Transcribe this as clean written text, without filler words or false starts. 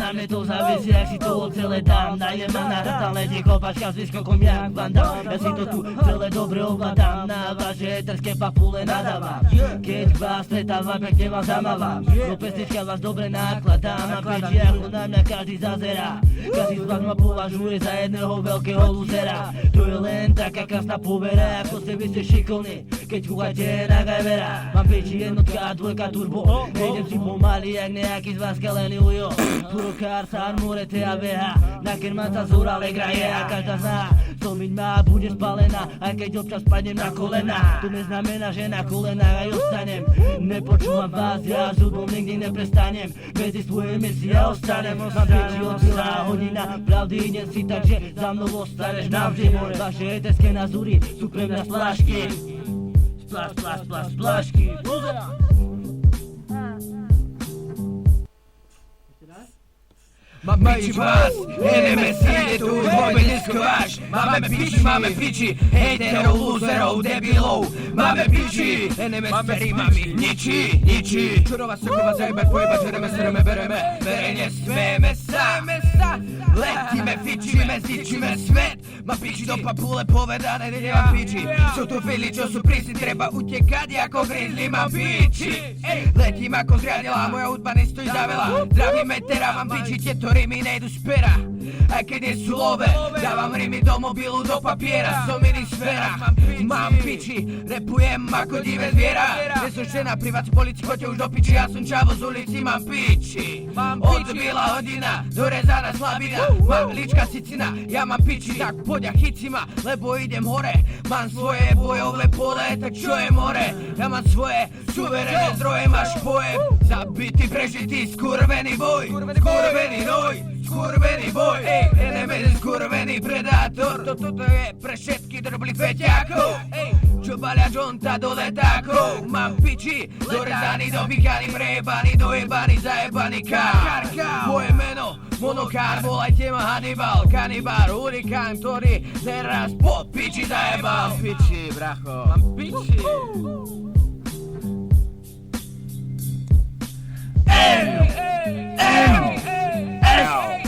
na mne to závisí, jak si toho celé dám. Najem ma na talente, kopačka s výskokom jak Vandam. Ja si to tu celé dobre ovládam, na vaše heterské papule nadávam. Keď vás stretávam, pekne vás zamávam, do pesnička vás dobre nakladám. A peči ako na mňa každý zazerá, každý z vás ma považuje za jedného veľkého luzera. To je len taká krásna povera, ako ste vy ste šikovní, keď kúkate na Gajvera. Mám peči jednotka a dvojka turbo, nejdem si pomaly jak nejaký z vás kalený ujo. Turokár sa armorete a veha, na kermanca zúra legra je a každá zná. Stomiť ma bude spálená, aj keď občas padnem na kolena. To neznamená, že na kolenách aj ostanem. Nepočúvam vás, ja zubom nikdy neprestanem. Medzi svojimi si ja ostanem. Mám peči odbila hodina, pravdy idem si, takže za mnou ostaneš navždy. Vaše heterské názory sú pre mňa splášky. Splášky. Mám piči vás, jedeme si, tu už vôbec neskováš. Máme piči, hejterov, lúzerov, debilov. Máme piči, NMS s rímami, ničí. Čurová soková zajebať, pojebať, žereme, bereme. Verejne smejeme sa, letíme, fičíme, zničíme svet. Mám piči do papule povedané, nemám piči. Sú tu fili, čo sú prísni, treba utekať ako grizzly, mám piči. Letím ako zriadila, moja hudba nestojí za veľa. Zdravím metera, mám piči, tieto rimy nejdu z pera. Aj keď nie sú love, dávam rimy do mobilu, do papiera. Som iný sféra, mám piči, repujem ako divé zviera. Nie som žena, privát polici, choďte už do piči. Ja som čavo z ulici, mám piči. Odbila hodina, dorezaná slabina. Mám lička sicina, ja mám piči. Tak poď a chyci ma, lebo idem hore. Mám svoje bojové pole, tak čo je more? Ja mám svoje suverénne zdroje, máš pojem. Zabitý, prežitý, skurvený boj. Skurvený boj, NMS skurvený predátor. Toto je pre všetky drblých feťákov, čo balia žonta do letákov. Mám piči, dorezaný, dopíkaný, prejebaný, dojebaný, zajebaný kár. Moje meno, monokár, volajte ma Hannibal, kanibár, hurikán, ktorý teraz po piči zajebal. Piči, bracho, mám piči. S